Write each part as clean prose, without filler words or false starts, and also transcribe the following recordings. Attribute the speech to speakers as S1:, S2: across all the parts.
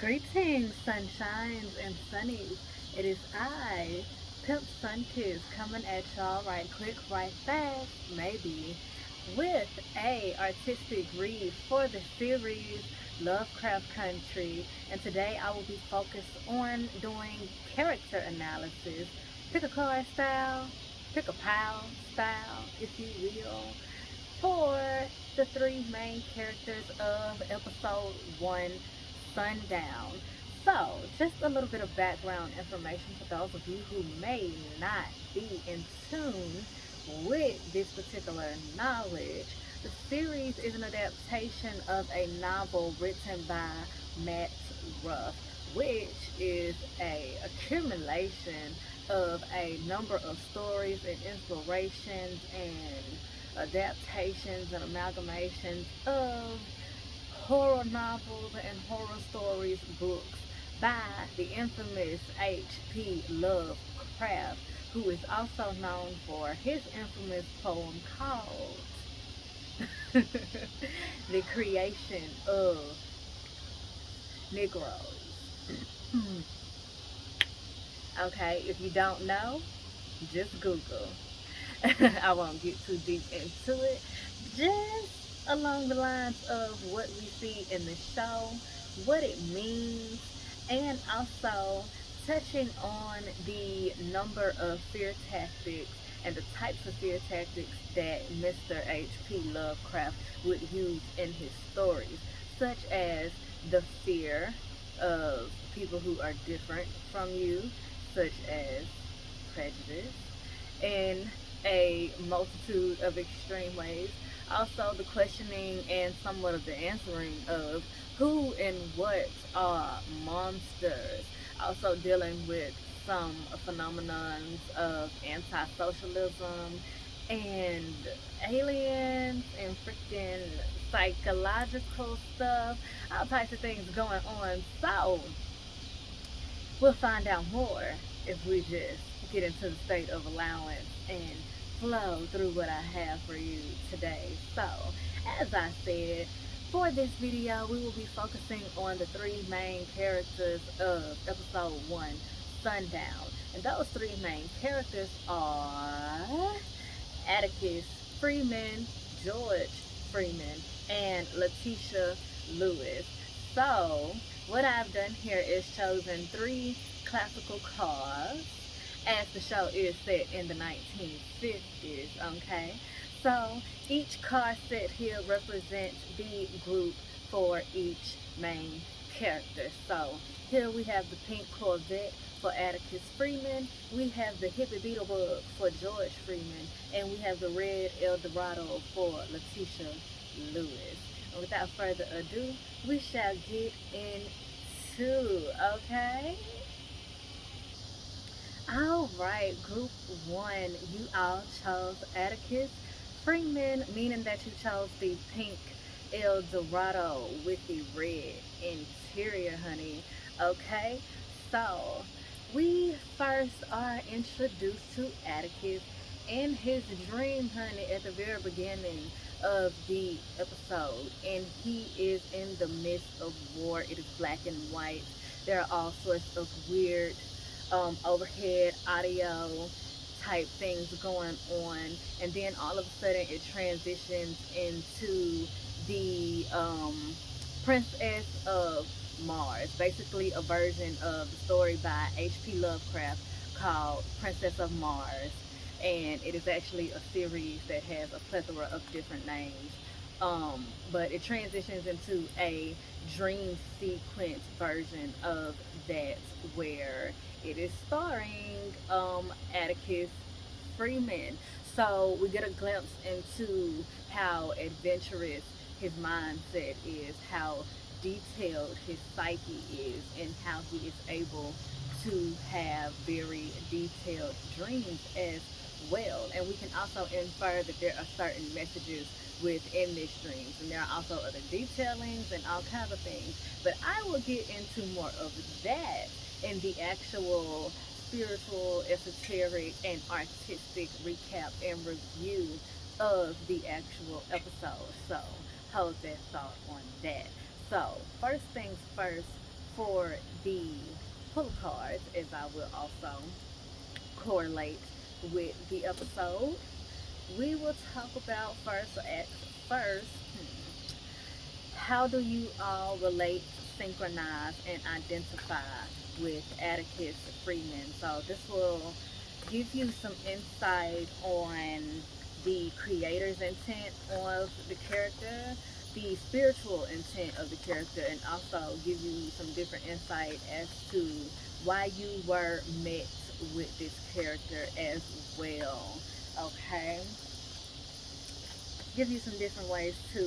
S1: Greetings, sunshines and sunnies. It is I, Pimp Sunkiss, coming at y'all right quick, right fast, maybe, with a artistic read for the series Lovecraft Country. And today I will be focused on doing character analysis. Pick a card style, pick a pile style, if you will, for the three main characters of episode 1, Sundown. So, just a little bit of background information for those of you who may not be in tune with this particular knowledge. The series is an adaptation of a novel written by Matt Ruff, which is a accumulation of a number of stories and inspirations and adaptations and amalgamations of horror novels and horror stories books by the infamous H.P. Lovecraft, who is also known for his infamous poem called The Creation of Negroes. Okay, if you don't know, just Google. I won't get too deep into it. Just along the lines of what we see in the show, what it means, and also touching on the number of fear tactics and the types of fear tactics that Mr. H.P. Lovecraft would use in his stories, such as the fear of people who are different from you, such as prejudice, in a multitude of extreme ways. Also, the questioning and somewhat of the answering of who and what are monsters. Also, dealing with some phenomenons of anti-socialism and aliens and freaking psychological stuff, all types of things going on. So, we'll find out more if we just get into the state of allowance and flow through what I have for you today. So, as I said, for this video, we will be focusing on the three main characters of episode 1, Sundown. And those three main characters are Atticus Freeman, George Freeman, and Leticia Lewis. So, what I've done here is chosen three classical cards, as the show is set in the 1950s, okay? So, each card set here represents the group for each main character. So, here we have the pink Corvette for Atticus Freeman, we have the hippie beetlebug for George Freeman, and we have the red Eldorado for Leticia Lewis. And without further ado, we shall get into, okay? Alright, group 1, you all chose Atticus Freeman, meaning that you chose the pink Eldorado with the red interior, honey. Okay, so we first are introduced to Atticus in his dream, honey, at the very beginning of the episode, and he is in the midst of war. It is black and white. There are all sorts of weird overhead audio type things going on, and then all of a sudden it transitions into the Princess of Mars, basically a version of the story by H.P. Lovecraft called Princess of Mars, and it is actually a series that has a plethora of different names. But it transitions into a dream sequence version of that, where it is starring Atticus Freeman. So we get a glimpse into how adventurous his mindset is, how detailed his psyche is, and how he is able to have very detailed dreams as well. And we can also infer that there are certain messages within these dreams, and there are also other detailings and all kinds of things. But I will get into more of that in the actual spiritual, esoteric, and artistic recap and review of the actual episode. So hold that thought on that. So first things first, for the pull cards, as I will also correlate with the episode, we will talk about first, or ask first, how do you all relate, synchronize, and identify with Atticus Freeman? So this will give you some insight on the creator's intent of the character, the spiritual intent of the character, and also give you some different insight as to why you were met with this character as well. Okay, give you some different ways to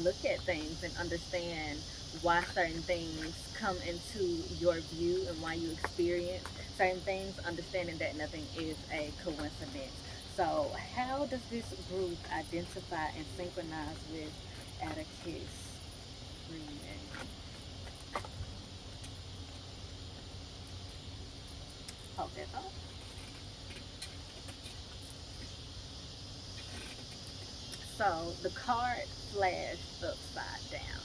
S1: look at things and understand why certain things come into your view and why you experience certain things, understanding that nothing is a coincidence. So how does this group identify and synchronize with Atticus Freeman? Hold that up. So the card flashed upside down.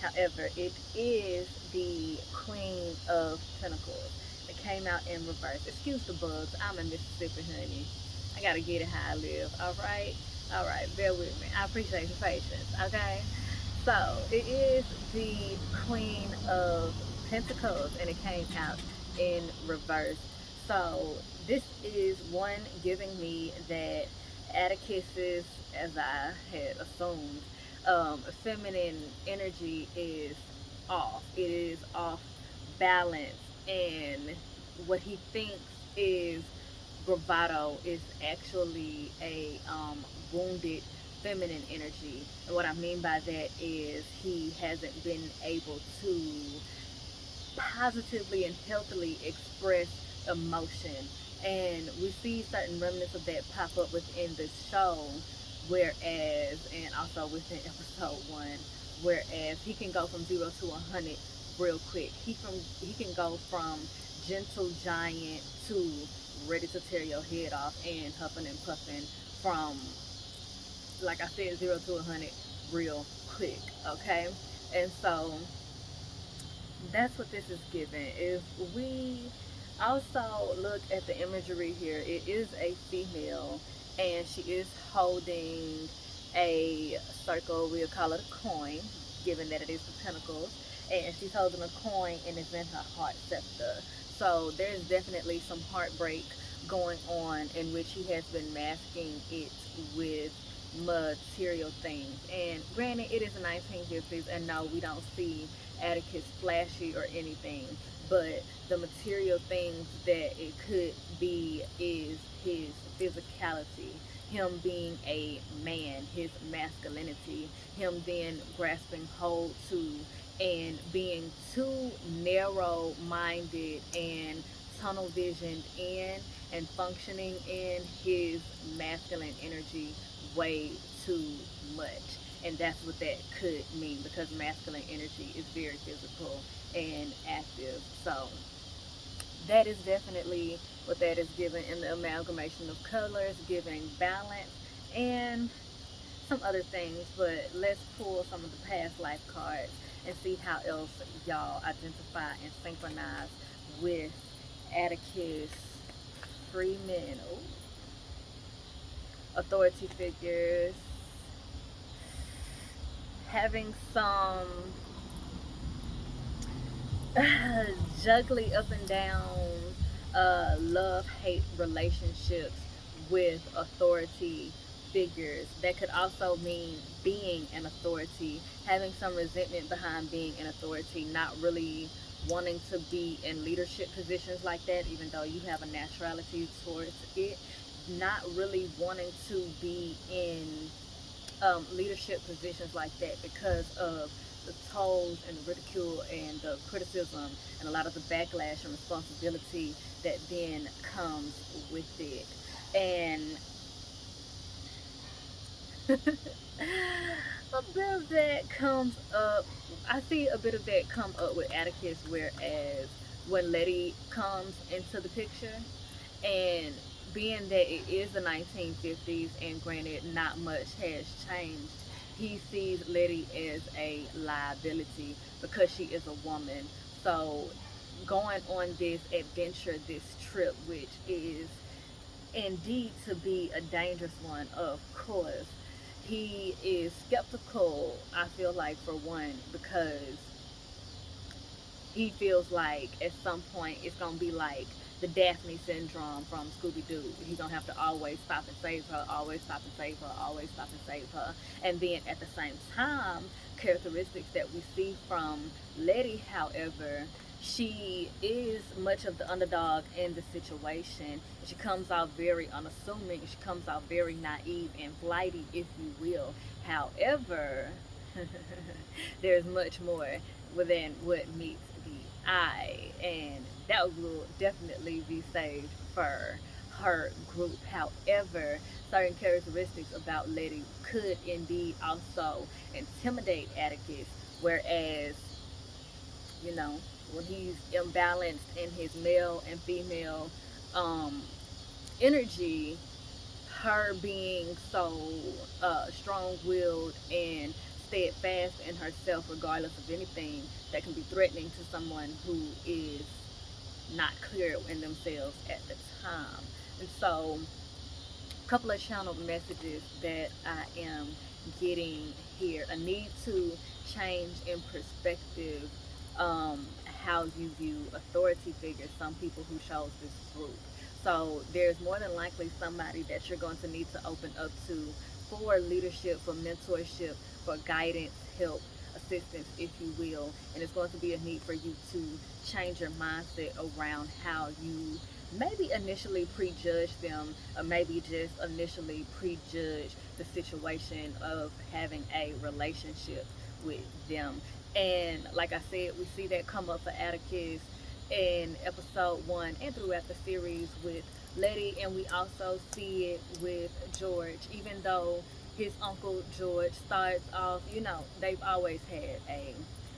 S1: However, it is the Queen of Pentacles. It came out in reverse. Excuse the bugs. I'm in Mississippi, honey. I gotta get it how I live. All right. Bear with me. I appreciate your patience. Okay. So it is the Queen of Pentacles, and it came out in reverse. So this is one giving me that Atticus's, as I had assumed, feminine energy is off. It is off balance, and what he thinks is bravado is actually a wounded feminine energy. And what I mean by that is he hasn't been able to positively and healthily express emotion. And we see certain remnants of that pop up within the show, whereas, and also within episode 1, whereas he can go from 0 to 100 real quick. He can go from gentle giant to ready to tear your head off and huffing and puffing from, like I said, 0 to 100 real quick. Okay, and so that's what this is giving. If we also look at the imagery here, it is a female, and she is holding a circle. We'll call it a coin, given that it is the Pentacles, and she's holding a coin, and it's in her heart scepter. So there's definitely some heartbreak going on, in which he has been masking it with material things. And granted, it is the 1950s, and no, we don't see Atticus flashy or anything, but the material things that it could be is his physicality, him being a man, his masculinity, him then grasping hold to and being too narrow minded and tunnel visioned in and functioning in his masculine energy way too much. And that's what that could mean, because masculine energy is very physical and active. So that is definitely what that is given in the amalgamation of colors, giving balance and some other things. But let's pull some of the past life cards and see how else y'all identify and synchronize with Atticus Freeman. Ooh. Authority figures, having some juggling up and down love-hate relationships with authority figures. That could also mean being an authority, having some resentment behind being an authority, not really wanting to be in leadership positions like that, even though you have a naturality towards it, not really wanting to be in leadership positions like that because of the tolls and the ridicule and the criticism and a lot of the backlash and responsibility that then comes with it. And a bit of that comes up, I see a bit of that come up with Atticus, whereas when Letty comes into the picture, and being that it is the 1950s, and granted not much has changed he sees Letty as a liability because she is a woman. So going on this adventure, this trip, which is indeed to be a dangerous one, of course, he is skeptical, I feel like, for one, because he feels like at some point it's gonna be like the Daphne syndrome from Scooby Doo. He's gonna have to always stop and save her, always stop and save her, always stop and save her. And then at the same time, characteristics that we see from Letty, however, she is much of the underdog in the situation. She comes out very unassuming. She comes out very naive and flighty, if you will. However, there's much more within what meets the eye, and that will definitely be saved for her group. However, certain characteristics about Letty could indeed also intimidate Atticus, whereas, you know, when he's imbalanced in his male and female um, energy, her being so strong-willed and steadfast in herself, regardless of anything that can be threatening to someone who is not clear in themselves at the time. And so, a couple of channeled messages that I am getting here: a need to change in perspective, how you view authority figures, some people who chose this group. So there's more than likely somebody that you're going to need to open up to for leadership, for mentorship, for guidance, help, assistance, if you will. And it's going to be a need for you to change your mindset around how you maybe initially prejudge them, or maybe just initially prejudge the situation of having a relationship with them. And like I said, we see that come up for Atticus in episode 1 and throughout the series with Letty, and we also see it with George. Even though his uncle George starts off, you know, they've always had a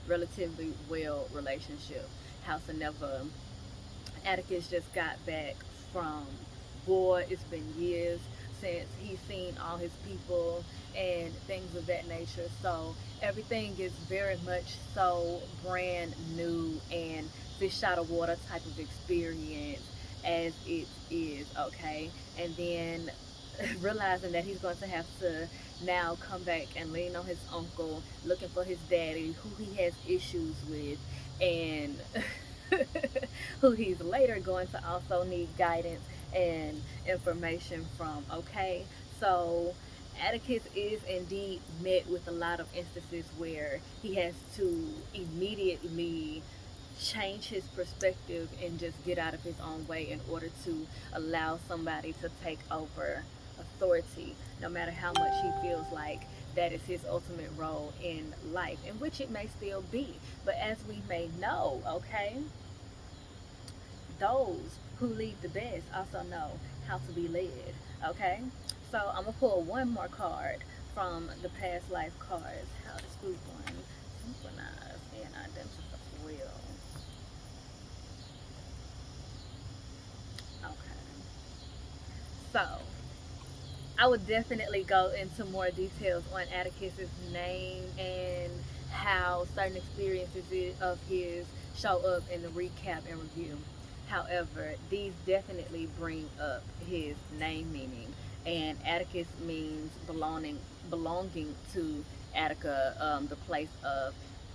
S1: relatively well relationship. House of Never. Atticus just got back from war. It's been years since he's seen all his people and things of that nature. So everything is very much so brand new and fish out of water type of experience as it is, okay? And then realizing that he's going to have to now come back and lean on his uncle, looking for his daddy, who he has issues with, and who he's later going to also need guidance and information from, okay? So Atticus is indeed met with a lot of instances where he has to immediately change his perspective and just get out of his own way in order to allow somebody to take over authority, no matter how much he feels like that is his ultimate role in life, in which it may still be. But as we may know, okay, those who lead the best also know how to be led, okay? So I'm gonna pull one more card from the past life cards. How does group one synchronize and identify will? Okay. So I would definitely go into more details on Atticus's name and how certain experiences of his show up in the recap and review. However, these definitely bring up his name meaning, and Atticus means belonging to Attica, the place of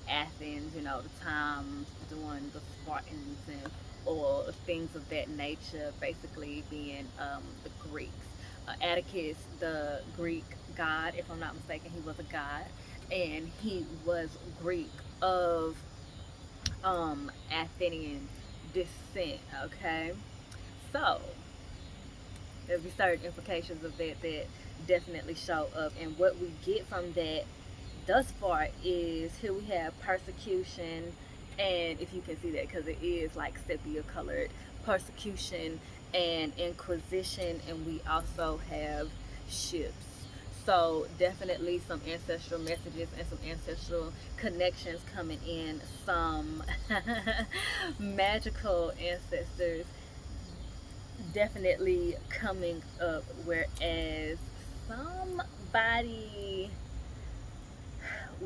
S1: Athens. You know, the time during the Spartans and or things of that nature. Basically, being the Greeks. Atticus, the Greek god, if I'm not mistaken, he was a god, and he was Greek of Athenian descent. Okay, so there'll be certain implications of that that definitely show up, and what we get from that thus far is here we have persecution, and if you can see that because it is like sepia colored, persecution and inquisition, and we also have ships. So definitely some ancestral messages and some ancestral connections coming in, some magical ancestors definitely coming up, whereas somebody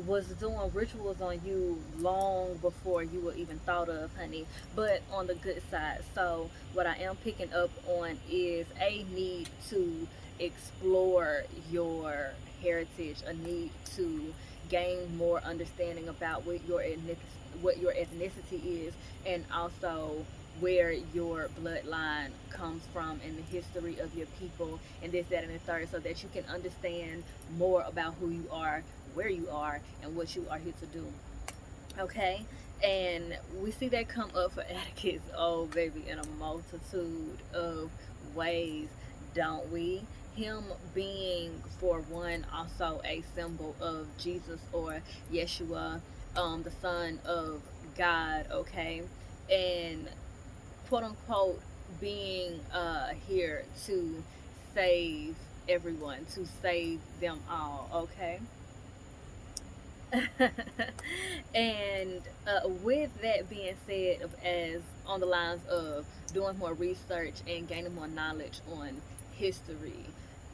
S1: was doing rituals on you long before you were even thought of, honey, but on the good side. So what I am picking up on is a need to explore your heritage, a need to gain more understanding about what your ethnicity is, and also where your bloodline comes from and the history of your people and this, that, and the third, so that you can understand more about who you are, where you are, and what you are here to do. Okay? And we see that come up for Atticus, oh baby, in a multitude of ways, don't we? Him being, for one, also a symbol of Jesus or Yeshua, the Son of God, okay? And quote unquote being here to save everyone, to save them all, okay? And with that being said, as on the lines of doing more research and gaining more knowledge on history,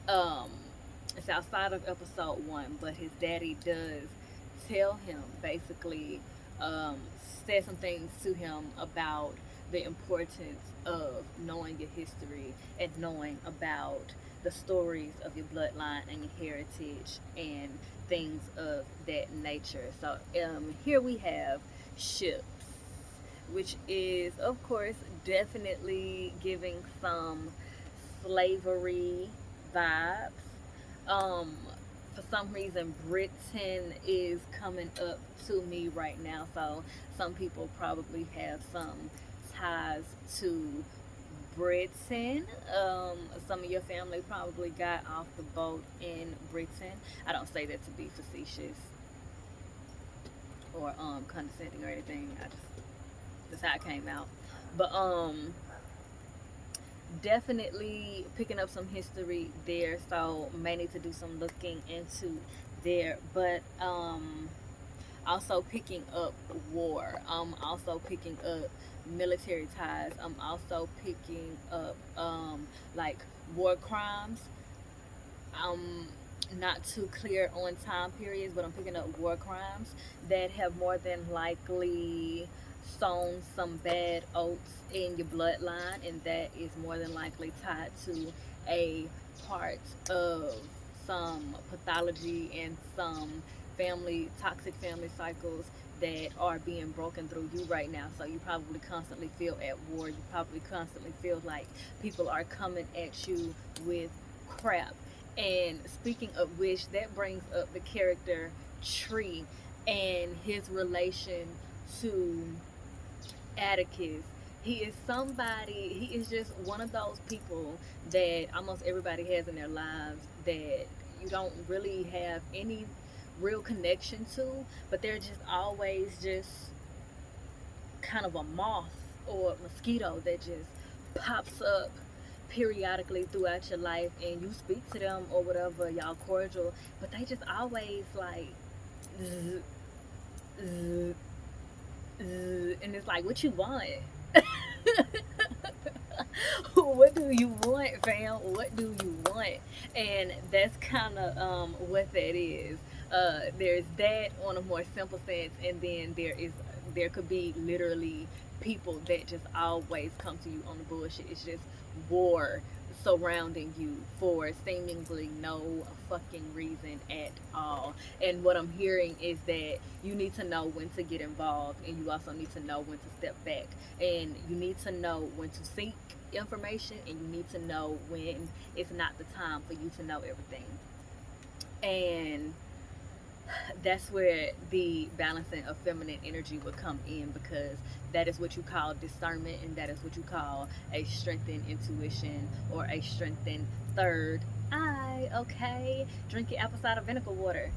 S1: um, it's outside of episode 1, but his daddy does tell him basically, um, say some things to him about the importance of knowing your history and knowing about the stories of your bloodline and your heritage and things of that nature. So here we have ships, which is, of course, definitely giving some slavery vibes. Um, for some reason, Britain is coming up to me right now. So some people probably have some ties to Britain. Some of your family probably got off the boat in Britain. I don't say that to be facetious or condescending or anything. I just, that's how it came out. But definitely picking up some history there, so may need to do some looking into there. But also picking up war. I'm also picking up military ties. I'm also picking up like war crimes. I'm not too clear on time periods, but I'm picking up war crimes that have more than likely sown some bad oats in your bloodline, and that is more than likely tied to a part of some pathology and some toxic family cycles that are being broken through you right now. So you probably constantly feel at war. You probably constantly feel like people are coming at you with crap. And speaking of which, that brings up the character Tree and his relation to Atticus. He is somebody, he is just one of those people that almost everybody has in their lives that you don't really have any real connection to, but they're just always just kind of a moth or mosquito that just pops up periodically throughout your life, and you speak to them or whatever, y'all cordial, but they just always like zzz, zzz, and it's like, what you want? What do you want, fam? What do you want? And that's kind of what that is. There's that on a more simple sense, and then there could be literally people that just always come to you on the bullshit. It's just war surrounding you for seemingly no fucking reason at all. And what I'm hearing is that you need to know when to get involved, and you also need to know when to step back, and you need to know when to seek information, and you need to know when it's not the time for you to know everything. And that's where the balancing of feminine energy would come in, because that is what you call discernment, and that is what you call a strengthened intuition or a strengthened third eye. Okay, drink your apple cider vinegar water.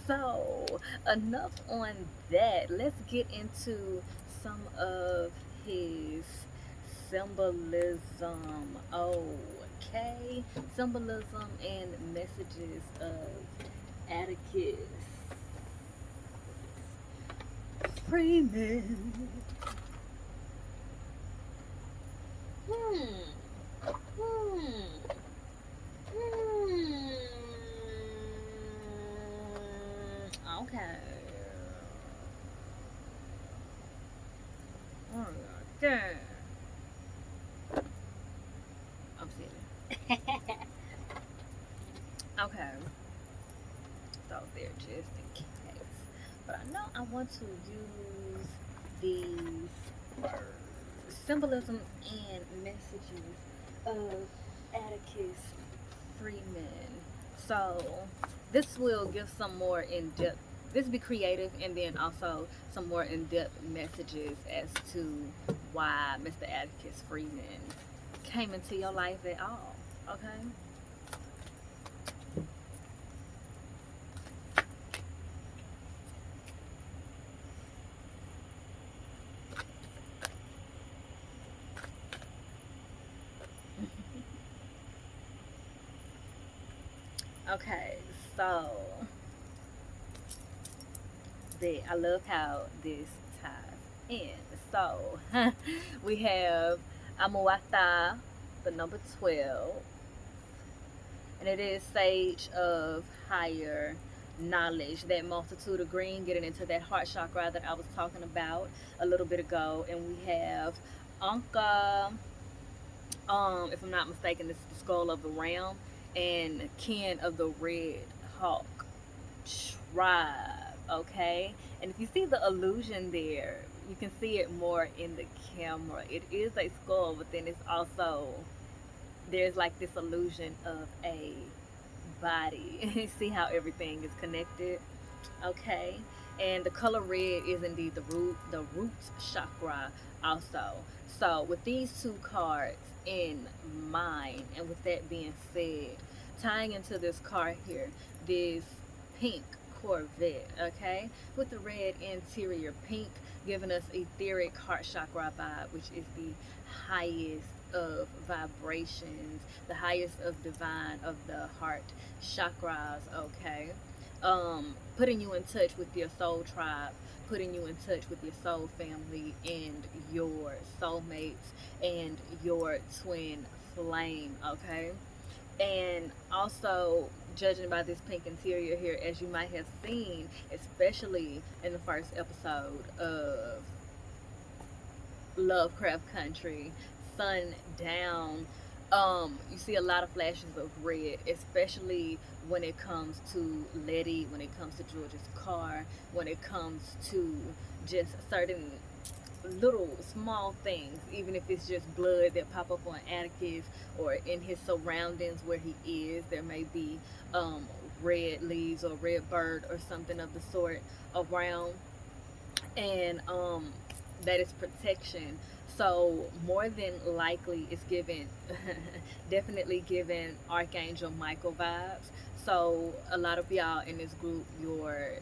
S1: So enough on that, let's get into some of his symbolism. Okay, symbolism and messages of Atticus Freeman. Hmm. Hmm. Hmm. Dun. I'm silly. Okay. So there, just in case. But I know I want to use these words, symbolism and messages of Atticus Freeman. So this will give some more in-depth. This be creative, and then also some more in-depth messages as to why Mr. Atticus Freeman came into your life at all. Okay. Okay, so I love how this ties in. So we have Amuata, the number 12, and it is sage of higher knowledge, that multitude of green, getting into that heart chakra that I was talking about a little bit ago. And we have Anka, if I'm not mistaken, this is the skull of the ram, and kin of the red hawk tribe. Okay, and if you see the illusion there, you can see it more in the camera. It is a skull, but then it's also, there's like this illusion of a body. See how everything is connected. Okay, and the color red is indeed the root chakra also. So with these two cards in mind, and with that being said, tying into this card here, this pink Corvette, okay, with the red interior, pink giving us etheric heart chakra vibe, which is the highest of vibrations, the highest of divine, of the heart chakras. Okay, putting you in touch with your soul tribe, putting you in touch with your soul family and your soulmates and your twin flame. Okay, and also judging by this pink interior here, as you might have seen, especially in the first episode of Lovecraft Country, Sundown, you see a lot of flashes of red, especially when it comes to Letty, when it comes to George's car, when it comes to just certain little small things, even if it's just blood that pop up on Atticus or in his surroundings where he is. There may be red leaves or red bird or something of the sort around, and that is protection. So more than likely it's given definitely given Archangel Michael vibes. So a lot of y'all in this group, your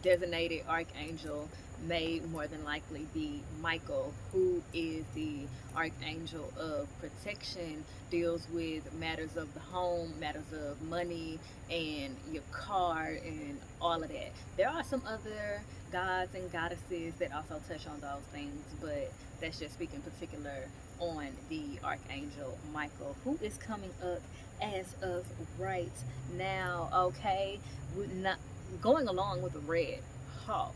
S1: designated archangel may more than likely be Michael, who is the archangel of protection, deals with matters of the home, matters of money, and your car, and all of that. There are some other gods and goddesses that also touch on those things, but that's just speaking particular on the archangel Michael, who is coming up as of right now. Okay, we're not going along with the red hawk,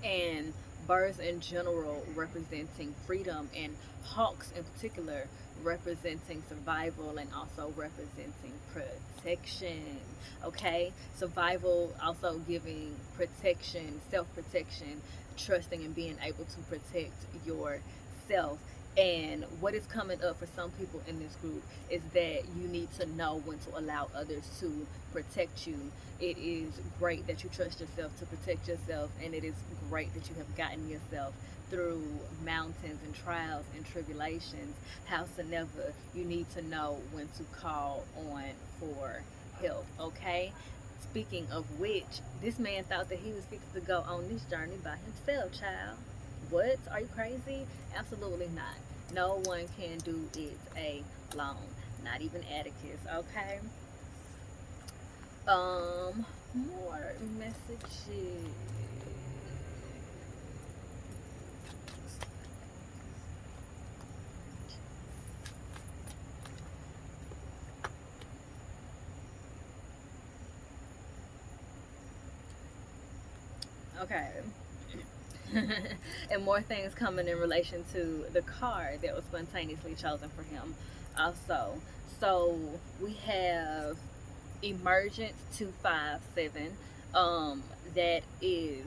S1: and birds in general representing freedom, and hawks in particular representing survival and also representing protection. Okay, survival also giving protection, self-protection, trusting and being able to protect yourself. And what is coming up for some people in this group is that you need to know when to allow others to protect you. It is great that you trust yourself to protect yourself, and it is great that you have gotten yourself through mountains and trials and tribulations. Howsoever, you need to know when to call on for help. Okay, speaking of which, this man thought that he was fixed to go on this journey by himself, child. What? Are you crazy? Absolutely not. No one can do it alone. Not even Atticus, okay? More messages. Okay. And more things coming in relation to the card that was spontaneously chosen for him also. So we have Emergence 257. That is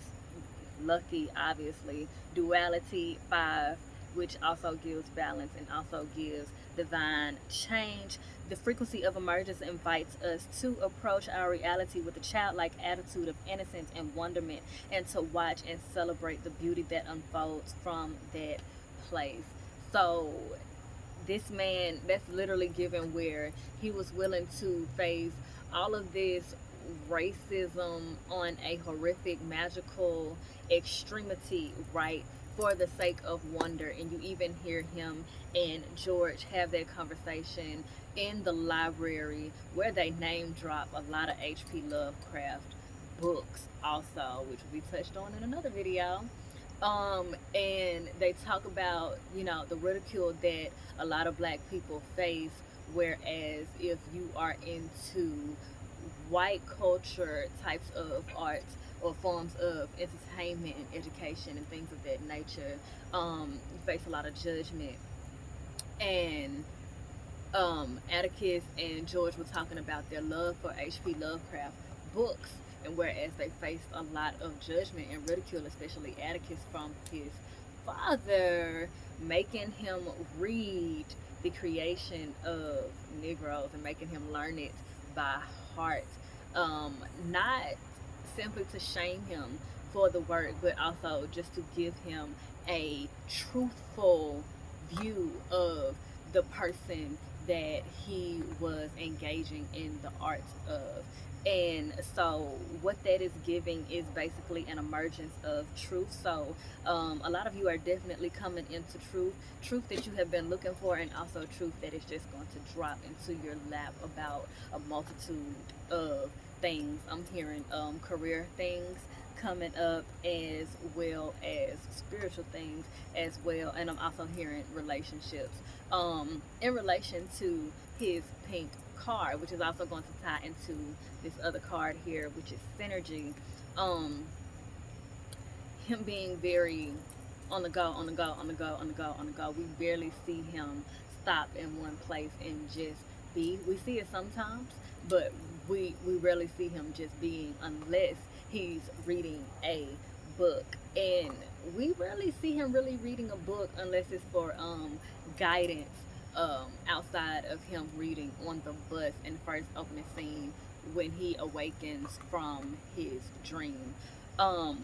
S1: lucky, obviously. Duality 5, which also gives balance and also gives divine change. The frequency of emergence invites us to approach our reality with a childlike attitude of innocence and wonderment, and to watch and celebrate the beauty that unfolds from that place. So this man, that's literally given where he was willing to face all of this racism on a horrific magical extremity, right, for the sake of wonder. And you even hear him and George have that conversation in the library where they name drop a lot of HP Lovecraft books also, which will be touched on in another video. And they talk about, the ridicule that a lot of black people face, whereas if you are into white culture types of arts or forms of entertainment and education and things of that nature, you face a lot of judgment. And Atticus and George were talking about their love for H.P. Lovecraft books, and whereas they faced a lot of judgment and ridicule, especially Atticus from his father, making him read the creation of Negroes and making him learn it by heart, not simply to shame him for the work, but also just to give him a truthful view of the person that he was engaging in the arts of. And so what that is giving is basically an emergence of truth. So a lot of you are definitely coming into truth that you have been looking for, and also truth that is just going to drop into your lap about a multitude of things. I'm hearing career things coming up, as well as spiritual things as well, and I'm also hearing relationships in relation to his pink card, which is also going to tie into this other card here, which is synergy. um Him being very on the go, on the go, on the go, on the go, on the go. We barely see him stop in one place and just be. We see it sometimes, but we rarely see him just being, unless he's reading a book. And we rarely see him really reading a book unless it's for guidance, outside of him reading on the bus in the first opening scene when he awakens from his dream. Um,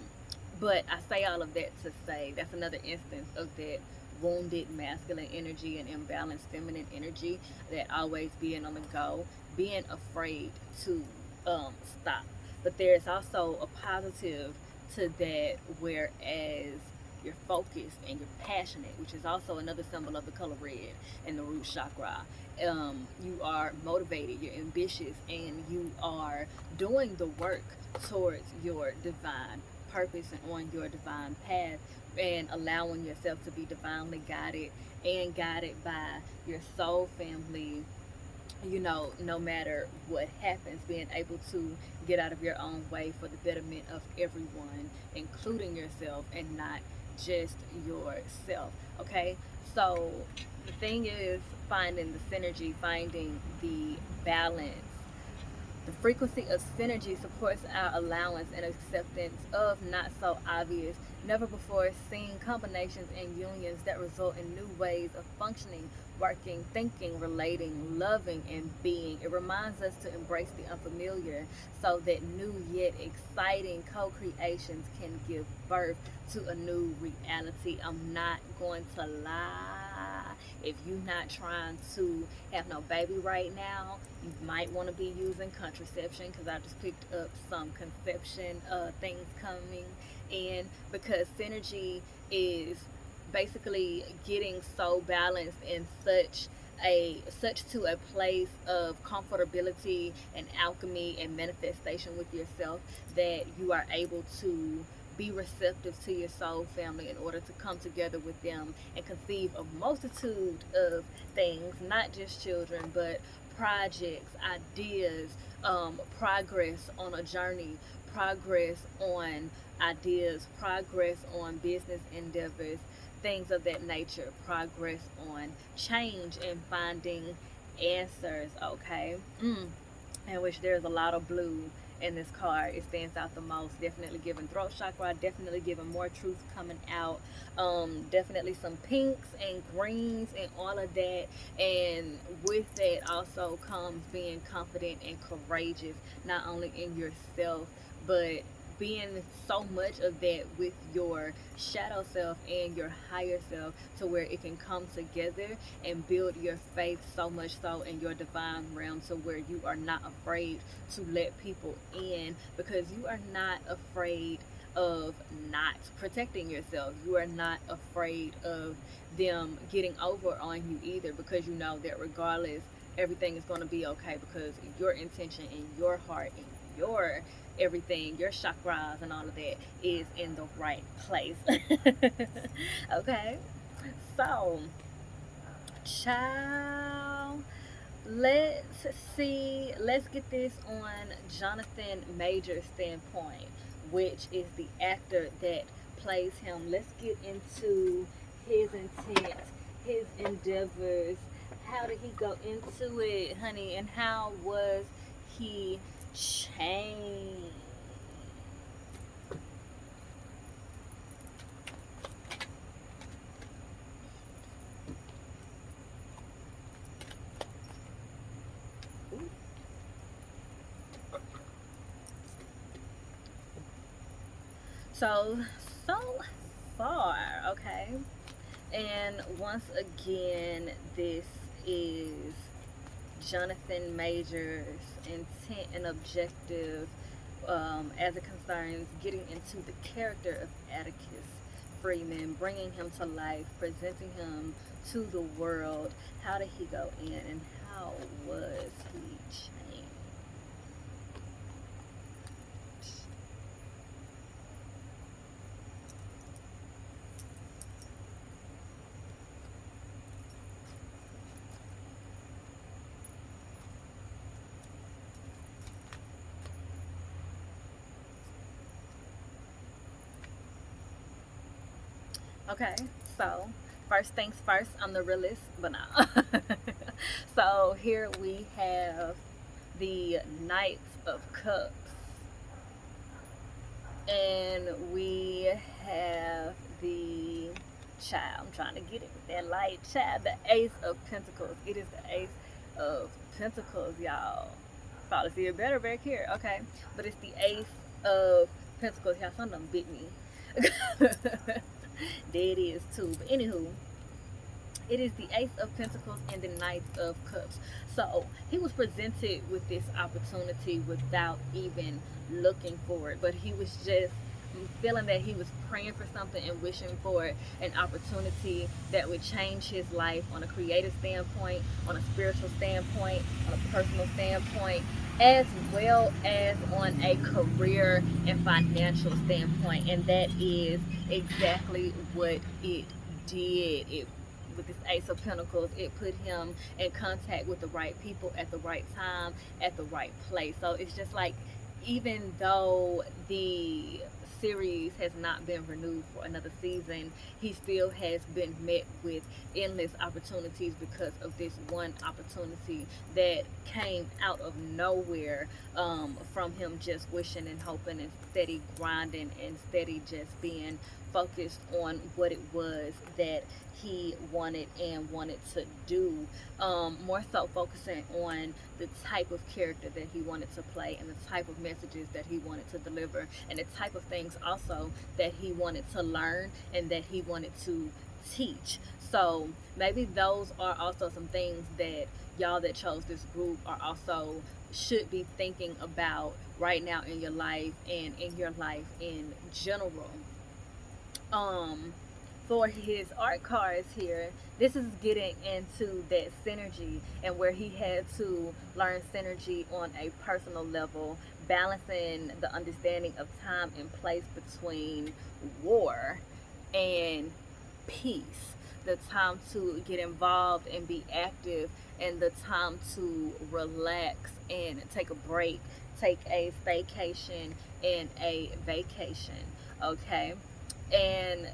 S1: but I say all of that to say that's another instance of that wounded masculine energy and imbalanced feminine energy, that always being on the go, being afraid to stop. But there's also a positive to that, whereas you're focused and you're passionate, which is also another symbol of the color red and the root chakra. You are motivated, you're ambitious, and you are doing the work towards your divine purpose and on your divine path, and allowing yourself to be divinely guided and guided by your soul family, no matter what happens, being able to get out of your own way for the betterment of everyone, including yourself and not just yourself. Okay, so the thing is finding the synergy, finding the balance. The frequency of synergy supports our allowance and acceptance of not so obvious, never before seen combinations and unions that result in new ways of functioning, working, thinking, relating, loving, and being. It reminds us to embrace the unfamiliar so that new yet exciting co creations can give birth to a new reality. I'm not going to lie. If you're not trying to have no baby right now, you might want to be using contraception, because I just picked up some conception things coming in, because synergy is basically getting so balanced in such to a place of comfortability and alchemy and manifestation with yourself, that you are able to be receptive to your soul family in order to come together with them and conceive a multitude of things, not just children, but projects, ideas, progress on a journey, progress on ideas, progress on business endeavors, things of that nature, progress on change and finding answers, okay? In which there's a lot of blue in this card. It stands out the most. Definitely giving throat chakra, definitely giving more truth coming out. Definitely some pinks and greens and all of that. And with that also comes being confident and courageous, not only in yourself, but being so much of that with your shadow self and your higher self, to where it can come together and build your faith so much so in your divine realm, to where you are not afraid to let people in, because you are not afraid of not protecting yourself. You are not afraid of them getting over on you either, because you know that regardless, everything is going to be okay, because your intention and your heart and your everything, your chakras and all of that is in the right place. Okay, so child, let's see, let's get this on Jonathan Major's standpoint, which is the actor that plays him. Let's get into his intent, his endeavors. How did he go into it, honey, and how was he changed? So far, okay. And once again, this is Jonathan Major's intent and objective, as it concerns getting into the character of Atticus Freeman, bringing him to life, presenting him to the world. How did he go in, and how was he changed? Okay, so first things first, I'm the realist, but no. So here we have the Knight of Cups, and we have the child. I'm trying to get it with that light, child. The Ace of Pentacles. It is the Ace of Pentacles, y'all. Probably see it better back here. Okay, but it's the Ace of Pentacles. Y'all, some of them bit me. There it is too. But anywho, it is the Ace of Pentacles and the Knight of Cups. So he was presented with this opportunity without even looking for it, but he was just feeling that he was praying for something and wishing for an opportunity that would change his life on a creative standpoint, on a spiritual standpoint, on a personal standpoint, as well as on a career and financial standpoint. And that is exactly what it did. With this Ace of Pentacles, it put him in contact with the right people at the right time, at the right place. So it's just like, even though the series has not been renewed for another season, he still has been met with endless opportunities because of this one opportunity that came out of nowhere, from him just wishing and hoping and steady grinding and steady just being focused on what it was that he wanted and wanted to do, more so focusing on the type of character that he wanted to play and the type of messages that he wanted to deliver and the type of things also that he wanted to learn and that he wanted to teach. So maybe those are also some things that y'all that chose this group are also should be thinking about right now in your life and in your life in general. For his art cards here, this is getting into that synergy and where he had to learn synergy on a personal level, balancing the understanding of time and place between war and peace, the time to get involved and be active, and the time to relax and take a break, take a staycation and a vacation, okay? And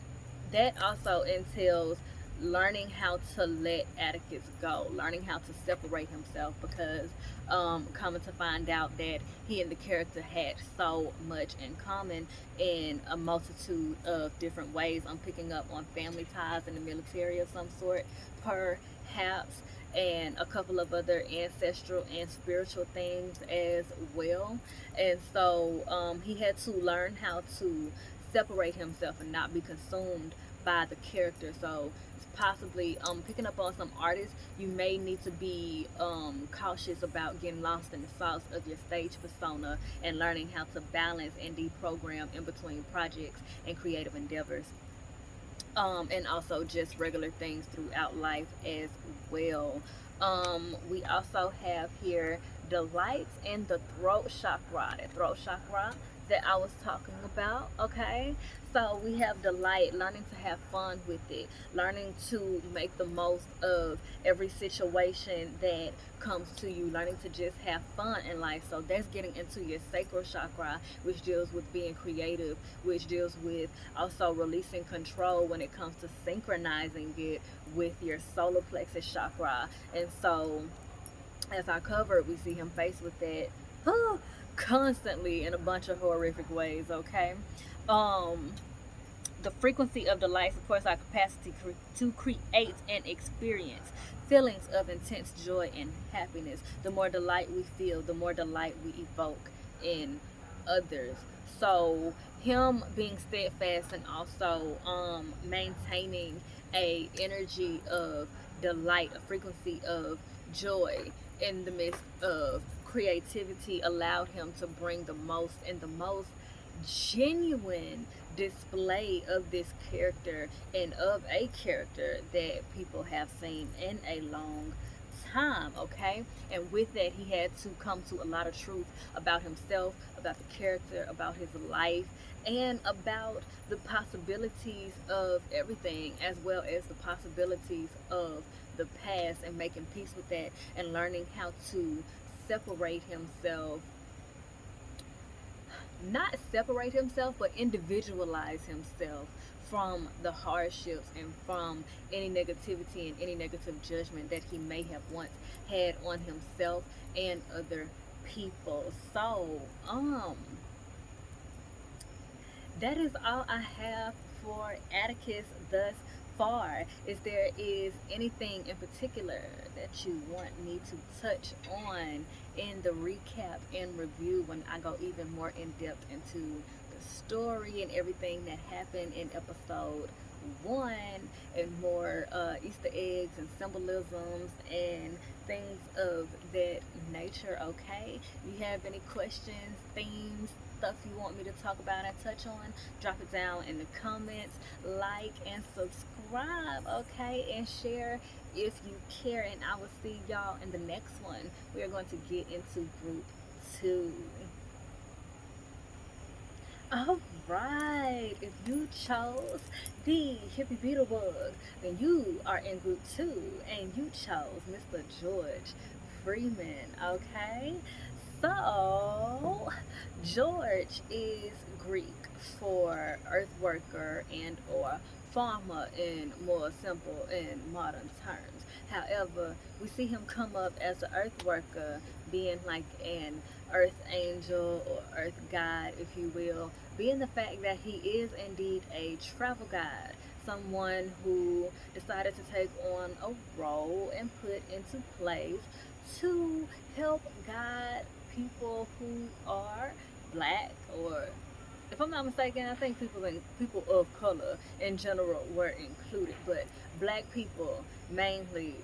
S1: that also entails learning how to let Atticus go, learning how to separate himself, because coming to find out that he and the character had so much in common in a multitude of different ways. I'm picking up on family ties in the military of some sort, perhaps, and a couple of other ancestral and spiritual things as well. And so he had to learn how to separate himself and not be consumed by the character. So possibly picking up on some artists, you may need to be cautious about getting lost in the sauce of your stage persona and learning how to balance and deprogram in between projects and creative endeavors, and also just regular things throughout life as well. We also have here delights in the throat chakra, that throat chakra that I was talking about. Okay, so we have delight, learning to have fun with it, learning to make the most of every situation that comes to you, learning to just have fun in life. So that's getting into your sacral chakra, which deals with being creative, which deals with also releasing control when it comes to synchronizing it with your solar plexus chakra. And so as I covered, we see him faced with that constantly in a bunch of horrific ways, okay? Um, the frequency of delight supports our capacity to create and experience feelings of intense joy and happiness. The more delight we feel, the more delight we evoke in others. So him being steadfast and also maintaining a energy of delight, a frequency of joy in the midst of creativity allowed him to bring the most and the most genuine display of this character and of a character that people have seen in a long time, okay? And with that, he had to come to a lot of truth about himself, about the character, about his life, and about the possibilities of everything, as well as the possibilities of the past, and making peace with that and learning how to separate himself, not separate himself, but individualize himself from the hardships and from any negativity and any negative judgment that he may have once had on himself and other people. So that is all I have for Atticus thus far. Is there is anything in particular that you want me to touch on in the recap and review when I go even more in depth into the story and everything that happened in episode 1, and more Easter eggs and symbolisms and things of that nature? Okay, you have any questions, themes, stuff you want me to talk about and touch on, drop it down in the comments. Like and subscribe, okay, and share if you care, and I will see y'all in the next one. We are going to get into group 2. All right, if you chose the hippie beetle bug, then you are in group 2 and you chose Mr. George Freeman, okay? So George is Greek for earth worker and or farmer in more simple and modern terms. However, we see him come up as an earth worker, being like an earth angel or earth guide, if you will, being the fact that he is indeed a travel guide, someone who decided to take on a role and put into place to help guide people who are black, or if I'm not mistaken, I think people of color in general were included, but black people mainly,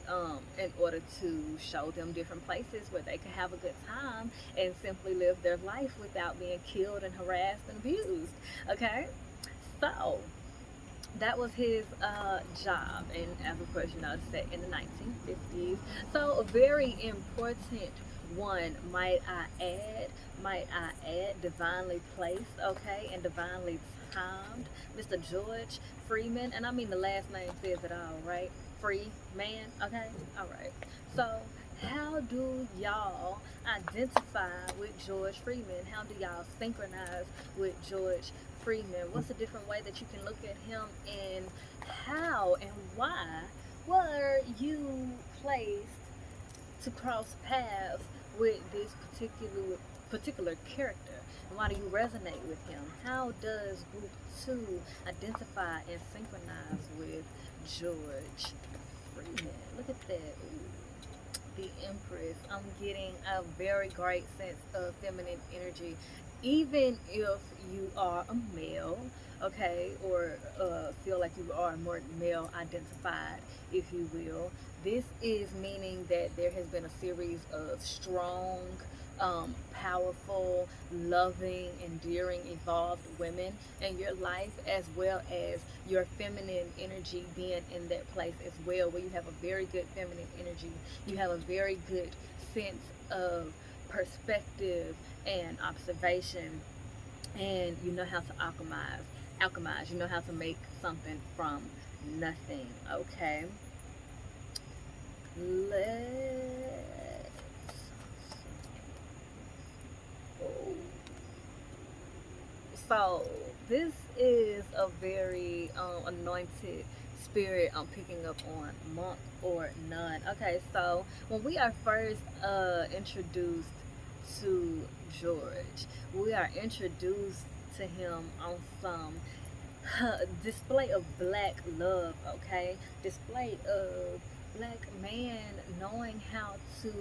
S1: in order to show them different places where they can have a good time and simply live their life without being killed and harassed and abused. Okay, so that was his job, and as of course, you know, set in the 1950s. So a very important one, might I add, divinely placed, okay, and divinely timed. Mr. George Freeman, and I mean the last name says it all, right? Free man, okay, all right. So How do y'all identify with George Freeman? How do y'all synchronize with George Freeman? What's a different way that you can look at him, and how and why were you placed to cross paths with this particular character? And why do you resonate with him? How does group 2 identify and synchronize with George Freeman? Look at that. Ooh, the Empress. I'm getting a very great sense of feminine energy, even if you are a male, okay, or feel like you are more male identified, if you will. This is meaning that there has been a series of strong, powerful, loving, endearing, evolved women in your life, as well as your feminine energy being in that place as well, where you have a very good feminine energy. You have a very good sense of perspective and observation, and you know how to alchemize. You know how to make something from nothing. Okay, let's go. So this is a very anointed spirit I'm picking up on, monk or nun. Okay, so when we are first introduced to George, we are introduced to him on some display of black love, okay? Display of black man knowing how to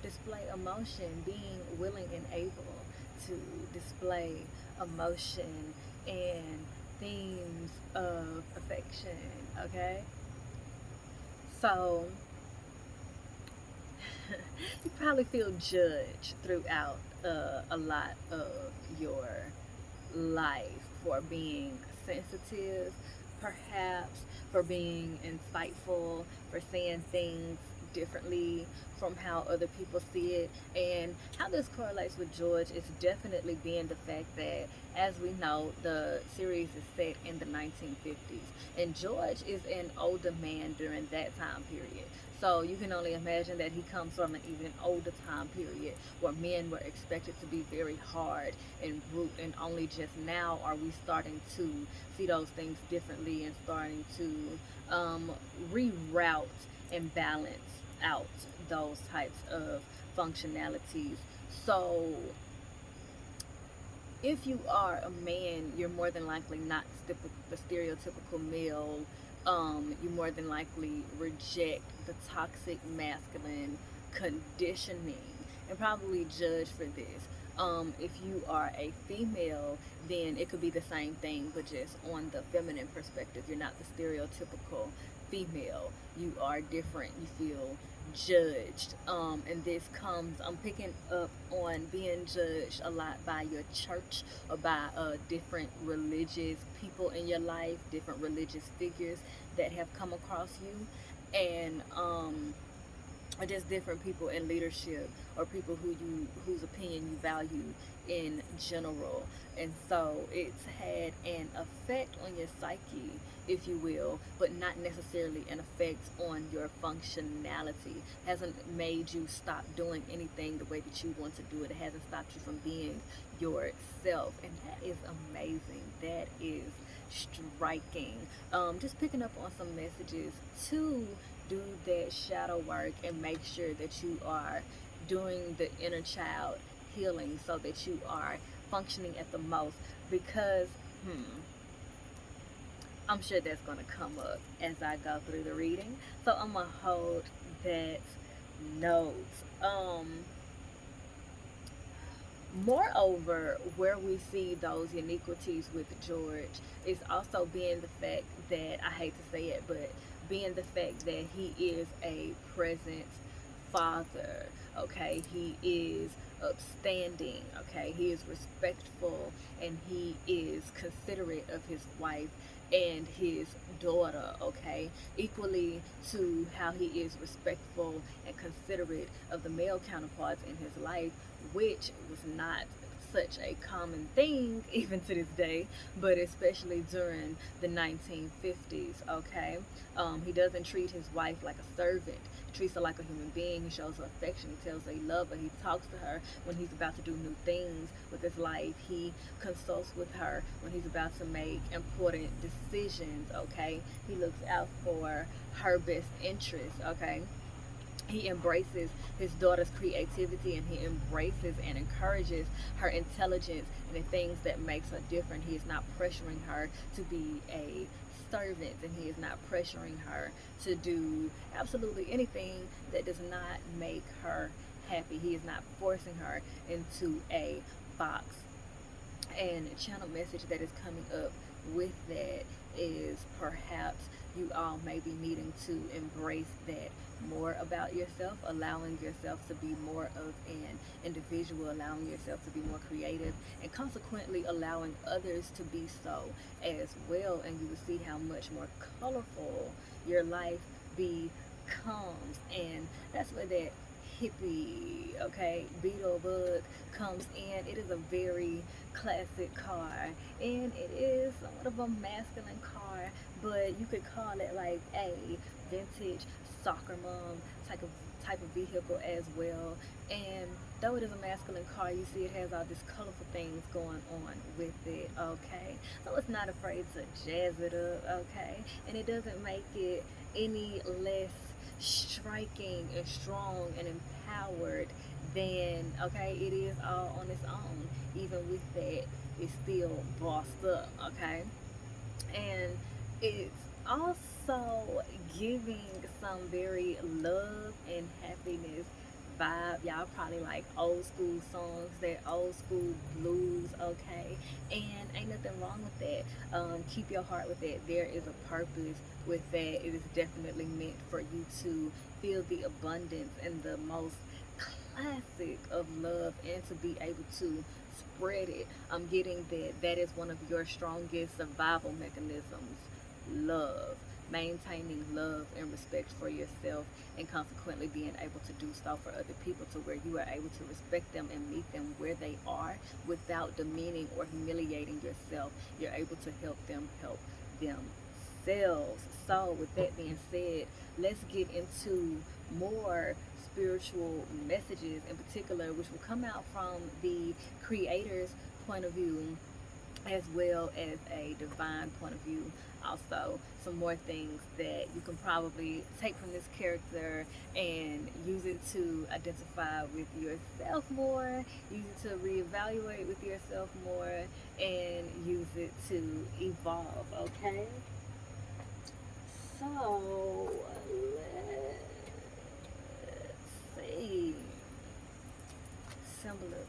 S1: display emotion, being willing and able to display emotion and themes of affection, okay? So you probably feel judged throughout a lot of your life for being sensitive, perhaps for being insightful, for seeing things differently from how other people see it. And how this correlates with George is definitely being the fact that, as we know, the series is set in the 1950s, and George is an older man during that time period. So you can only imagine that he comes from an even older time period where men were expected to be very hard and brute, and only just now are we starting to see those things differently and starting to reroute and balance out those types of functionalities. So if you are a man, you're more than likely not the stereotypical male. You more than likely reject the toxic masculine conditioning and probably judge for this. If you are a female, then it could be the same thing, but just on the feminine perspective. You're not the stereotypical female. You are different. You feel judged, and this comes, I'm picking up on being judged a lot by your church or by different religious people in your life, different religious figures that have come across you, and or just different people in leadership, or people whose opinion you value in general. And so it's had an effect on your psyche, if you will, but not necessarily an effect on your functionality. Hasn't made you stop doing anything the way that you want to do it. It hasn't stopped you from being yourself, and that is amazing. That is striking. Just picking up on some messages to do that shadow work and make sure that you are doing the inner child healing so that you are functioning at the most, because I'm sure that's going to come up as I go through the reading, so I'm going to hold that note. Moreover, where we see those iniquities with George is also being the fact that, I hate to say it, but being the fact that he is a present father, okay? He is upstanding, okay? He is respectful, and he is considerate of his wife and his daughter, okay? Equally to how he is respectful and considerate of the male counterparts in his life, which was not such a common thing even to this day, but especially during the 1950s, okay? He doesn't treat his wife like a servant. He treats her like a human being. He shows her affection. He tells her he loves her. He talks to her when he's about to do new things with his life. He consults with her when he's about to make important decisions, okay? He looks out for her best interest, okay? He embraces his daughter's creativity, and he embraces and encourages her intelligence and the things that makes her different. He is not pressuring her to be a servant, and he is not pressuring her to do absolutely anything that does not make her happy. He is not forcing her into a box. And a channel message that is coming up with that is perhaps you all may be needing to embrace that more about yourself, allowing yourself to be more of an individual, allowing yourself to be more creative, and consequently allowing others to be so as well. And you will see how much more colorful your life becomes. And that's where that hippie, okay, beetle bug comes in. It is a very classic car, and it is somewhat of a masculine car, but you could call it like a vintage soccer mom type of vehicle as well. And though it is a masculine car, you see it has all these colorful things going on with it, okay? So it's not afraid to jazz it up, okay? And it doesn't make it any less striking and strong and empowered than, okay, it is all on its own. Even with that, it's still bossed up, okay? And it's also giving some very love and happiness vibe. Y'all probably like old school songs, that old school blues, okay? And ain't nothing wrong with that. Keep your heart with that. There is a purpose with that. It is definitely meant for you to feel the abundance and the most classic of love, and to be able to spread it. I'm getting that is one of your strongest survival mechanisms. Love, maintaining love and respect for yourself, and consequently being able to do so for other people, to where you are able to respect them and meet them where they are without demeaning or humiliating yourself. You're able to help themselves. So with that being said, let's get into more spiritual messages in particular, which will come out from the creator's point of view, as well as a divine point of view. Also, some more things that you can probably take from this character and use it to identify with yourself more, use it to reevaluate with yourself more, and use it to evolve, okay? So, let's see. Symbolism.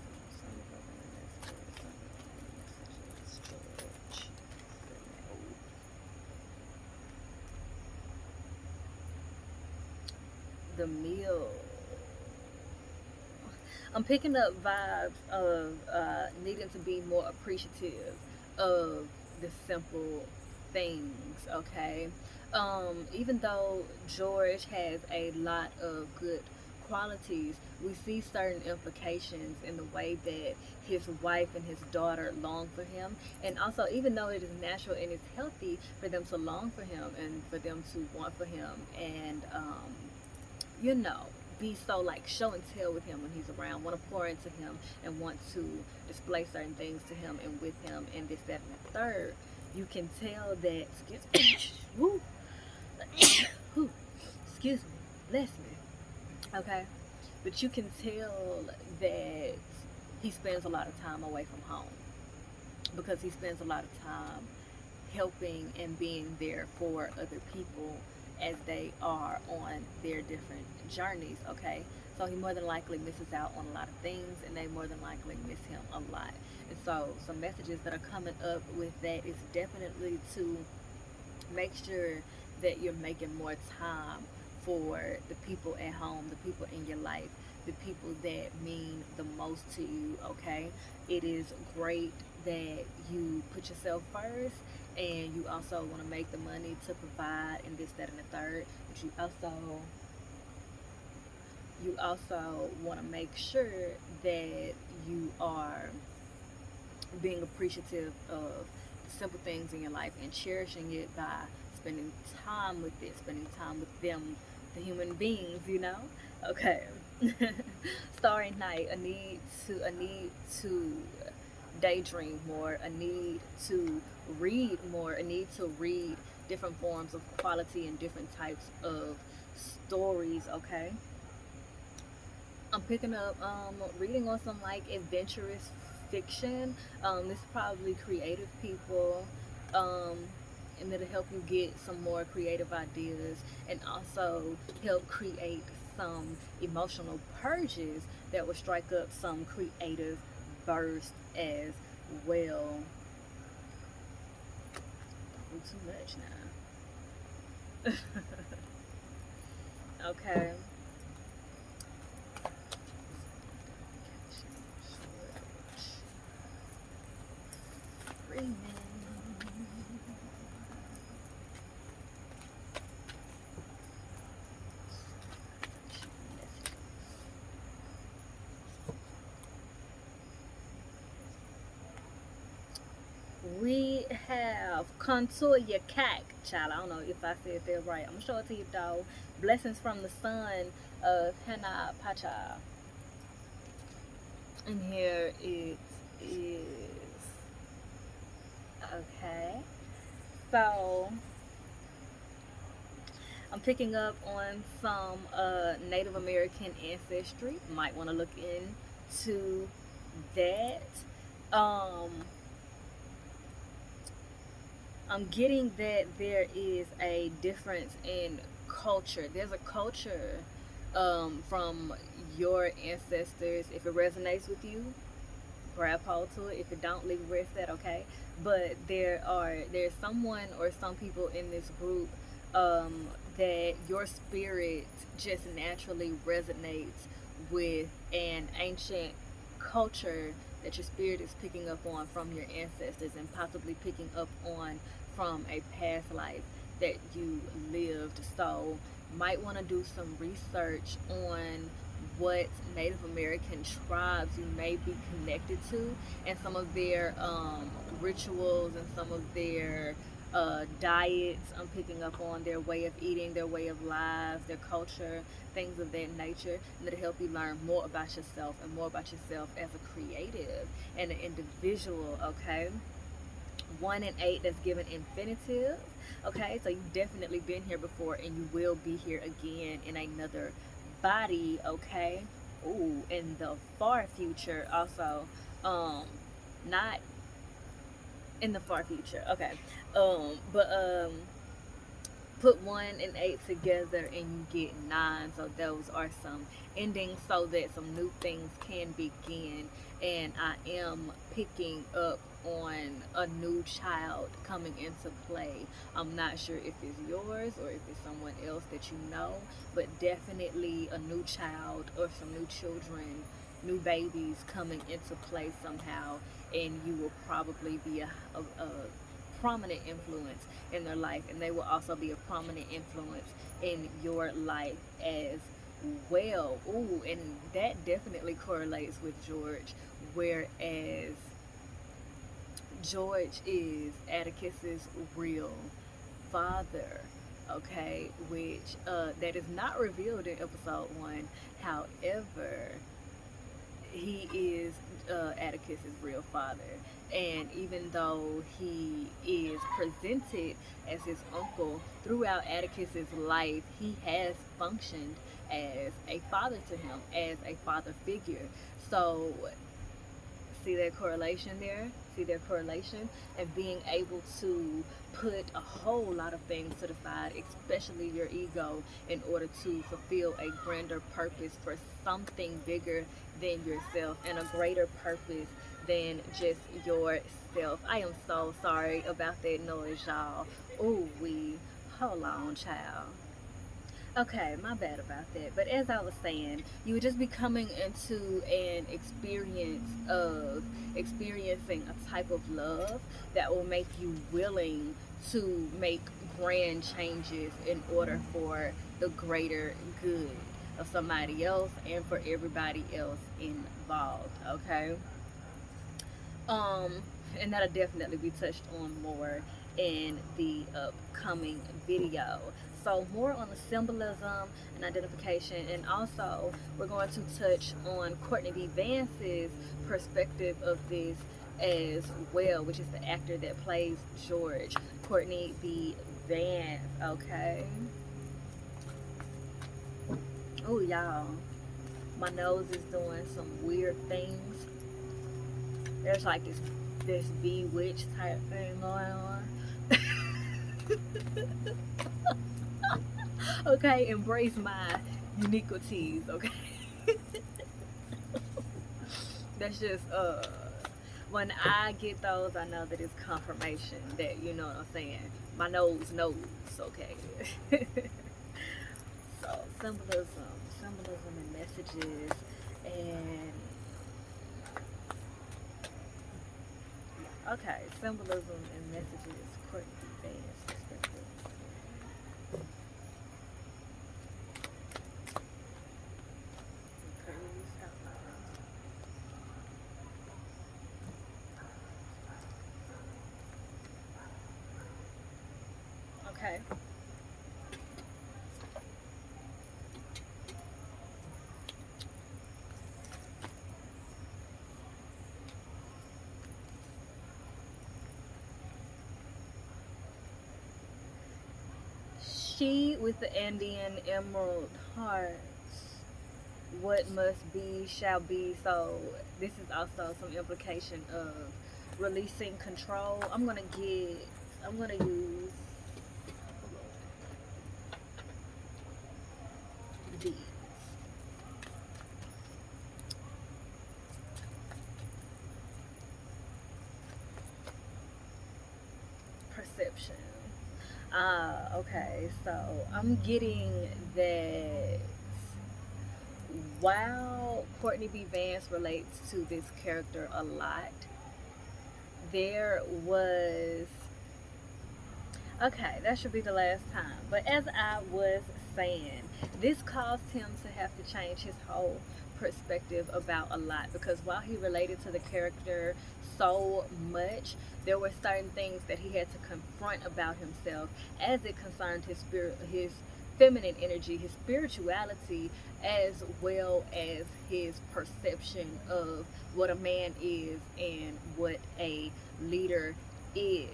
S1: The meal. I'm picking up vibes of needing to be more appreciative of the simple things, okay? Even though George has a lot of good qualities, we see certain implications in the way that his wife and his daughter long for him. And also, even though it is natural and it's healthy for them to long for him and for them to want for him, and you know, be so like show and tell with him when he's around, want to pour into him and want to display certain things to him and with him, and this, that, and the third, you can tell that, woo, excuse me, bless me, okay? But you can tell that he spends a lot of time away from home, because he spends a lot of time helping and being there for other people as they are on their different journeys, okay? So he more than likely misses out on a lot of things, and they more than likely miss him a lot. And so some messages that are coming up with that is definitely to make sure that you're making more time for the people at home, the people in your life, the people that mean the most to you, okay? It is great that you put yourself first, and you also want to make the money to provide and this, that, and the third, but you also want to make sure that you are being appreciative of simple things in your life and cherishing it by spending time with it, spending time with them, the human beings, you know? Okay. Starry night, a need to daydream more, a need to read more, a need to read different forms of quality and different types of stories, okay? I'm picking up reading on some like adventurous fiction. This is probably creative people. Um, and it'll help you get some more creative ideas and also help create some emotional purges that will strike up some creative burst as well. Don't do too much now. Okay. Freeman. We have contour your cack, child. I don't know if I said that right. I'm gonna show it to you though. Blessings from the sun of Hena Pacha. And here it is. Okay. So I'm picking up on some Native American ancestry. Might want to look into that. Um, I'm getting that there is a difference in culture. There's a culture from your ancestors. If it resonates with you, grab hold to it. If it don't, leave it where it's at, okay? But there's someone or some people in this group that your spirit just naturally resonates with an ancient culture that your spirit is picking up on from your ancestors and possibly picking up on from a past life that you lived. So might want to do some research on what Native American tribes you may be connected to and some of their rituals and some of their diets. I'm picking up on their way of eating, their way of lives, their culture, things of that nature, and that'll help you learn more about yourself and more about yourself as a creative and an individual, okay? 1 and 8, that's given infinitive, okay? So you've definitely been here before and you will be here again in another body, okay? Ooh, in the far future also, not in the far future, okay? But put 1 and 8 together and you get 9. So those are some endings so that some new things can begin. And I am picking up on a new child coming into play. I'm not sure if it's yours or if it's someone else that you know, but definitely a new child or some new children, new babies coming into play somehow, and you will probably be a prominent influence in their life, and they will also be a prominent influence in your life as well. Ooh, and that definitely correlates with George, whereas George is Atticus's real father, okay, which that is not revealed in episode 1. However, he is Atticus's real father, and even though he is presented as his uncle throughout Atticus's life, he has functioned as a father to him, as a father figure. So see that correlation there? See that correlation? And being able to put a whole lot of things to the side, especially your ego, in order to fulfill a grander purpose for something bigger than yourself and a greater purpose than just yourself. I am so sorry about that noise, y'all. Ooh, hold on, child. Okay, my bad about that. But as I was saying, you would just be coming into an experience of experiencing a type of love that will make you willing to make grand changes in order for the greater good of somebody else and for everybody else involved, okay? Um, and that'll definitely be touched on more in the upcoming video. So more on the symbolism and identification, and also we're going to touch on Courtney B. Vance's perspective of this as well, which is the actor that plays George, Courtney B. Vance. Okay. Oh y'all, my nose is doing some weird things. There's like this bewitched type thing going on. Okay, embrace my uniquities, okay? That's just when I get those, I know that it's confirmation that, you know what I'm saying, my nose knows, okay? So symbolism and messages, and okay, symbolism and messages, Courtney Vance perspective. Okay. She with the Andean emerald hearts. What must be shall be. So this is also some implication of releasing control. I'm gonna use these. Perception. Okay, so I'm getting that while Courtney B. Vance relates to this character a lot, there was, okay, that should be the last time, but as I was saying, this caused him to have to change his whole perspective about a lot, because while he related to the character so much, there were certain things that he had to confront about himself as it concerned his spirit, his feminine energy, his spirituality, as well as his perception of what a man is and what a leader is.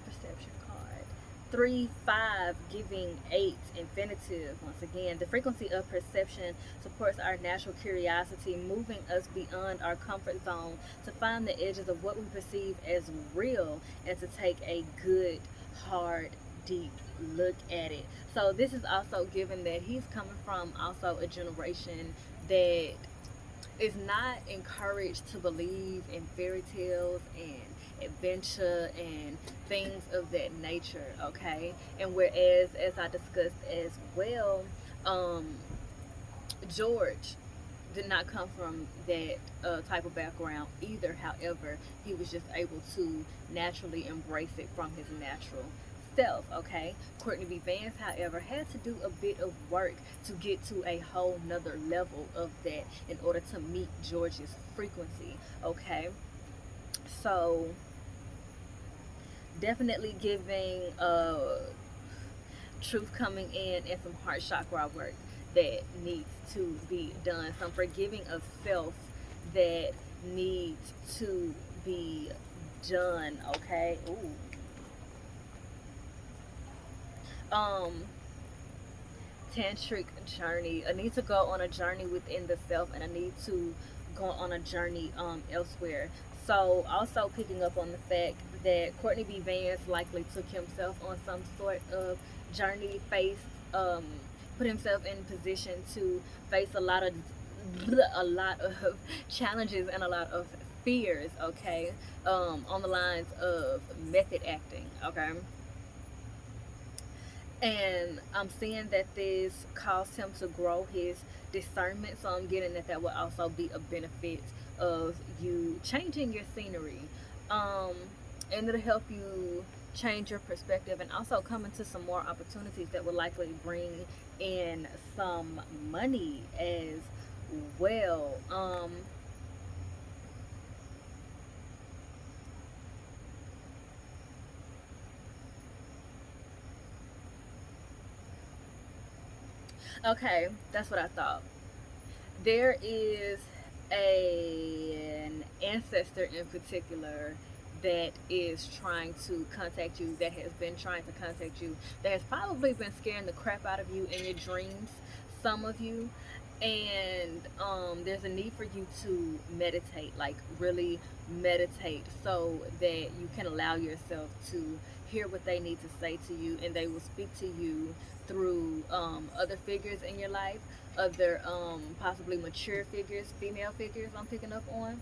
S1: Perception card. 3, 5, giving 8, infinitive. Once again, the frequency of perception supports our natural curiosity, moving us beyond our comfort zone to find the edges of what we perceive as real and to take a good, hard, deep look at it. So this is also given that he's coming from also a generation that is not encouraged to believe in fairy tales and adventure and things of that nature, okay? And whereas, as I discussed as well, George did not come from that type of background either. However, he was just able to naturally embrace it from his natural self, okay? Courtney B. Vance, however, had to do a bit of work to get to a whole nother level of that in order to meet George's frequency, okay? So definitely giving truth coming in and some heart chakra work that needs to be done, some forgiving of self that needs to be done, okay? Ooh. Tantric journey. I need to go on a journey within the self, and I need to go on a journey elsewhere. So also picking up on the fact that Courtney B. Vance likely took himself on some sort of journey, put himself in position to face a lot of challenges and a lot of fears, okay, on the lines of method acting, okay. And I'm seeing that this caused him to grow his discernment, so I'm getting that that will also be a benefit of you changing your scenery, um and it'll help you change your perspective and also come into some more opportunities that will likely bring in some money as well. Okay, that's what I thought. There is an ancestor in particular that is trying to contact you, that has been trying to contact you, that has probably been scaring the crap out of you in your dreams, some of you. And there's a need for you to meditate, like really meditate, so that you can allow yourself to hear what they need to say to you, and they will speak to you through other figures in your life, other possibly mature figures, female figures I'm picking up on,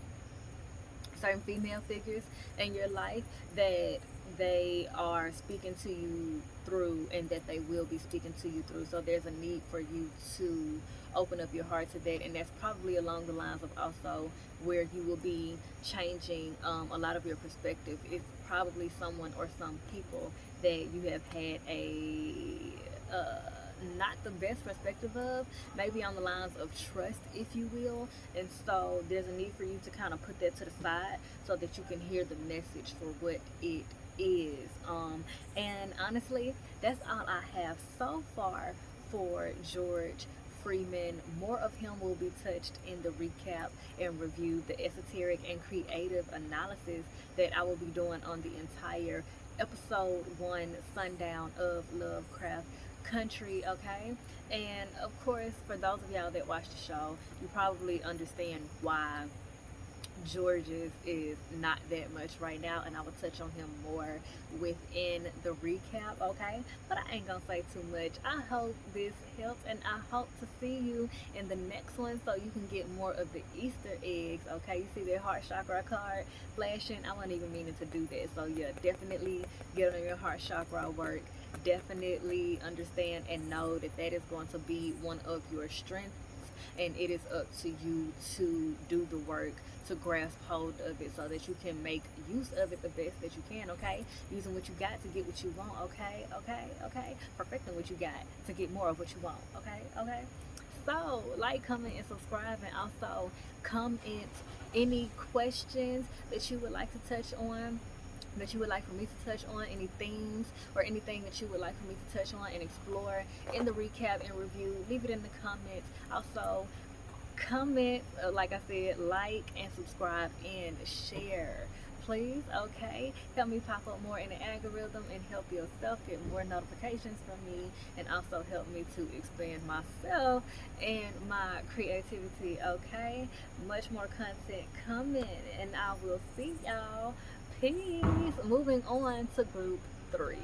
S1: certain female figures in your life that they are speaking to you through, and that they will be speaking to you through. So there's a need for you to open up your heart to that, and that's probably along the lines of also where you will be changing a lot of your perspective. It's probably someone or some people that you have had a uh, not the best perspective of, maybe on the lines of trust, if you will. And so there's a need for you to kind of put that to the side so that you can hear the message for what it is. And honestly, that's all I have so far for George Freeman. More of him will be touched in the recap and review, the esoteric and creative analysis that I will be doing on the entire episode 1 Sundown of Lovecraft Country, okay? And of course, for those of y'all that watch the show, you probably understand why George's is not that much right now, and I will touch on him more within the recap, okay? But I ain't gonna say too much. I hope this helps, and I hope to see you in the next one so you can get more of the Easter eggs, okay? You see that heart chakra card flashing? I wasn't even meaning to do that. So yeah, definitely get on your heart chakra work. Definitely understand and know that that is going to be one of your strengths, and it is up to you to do the work to grasp hold of it so that you can make use of it the best that you can, okay? Using what you got to get what you want, okay? Okay? Perfecting what you got to get more of what you want, okay? So, like, comment, and subscribe, and also comment any questions that you would like to touch on, that you would like for me to touch on, any themes or anything that you would like for me to touch on and explore in the recap and review. Leave it in the comments. Also, comment, like I said, like and subscribe and share, please, okay? Help me pop up more in the algorithm, and help yourself get more notifications from me, and also help me to expand myself and my creativity, okay? Much more content coming, and I will see y'all. Peace. Moving on to group 3.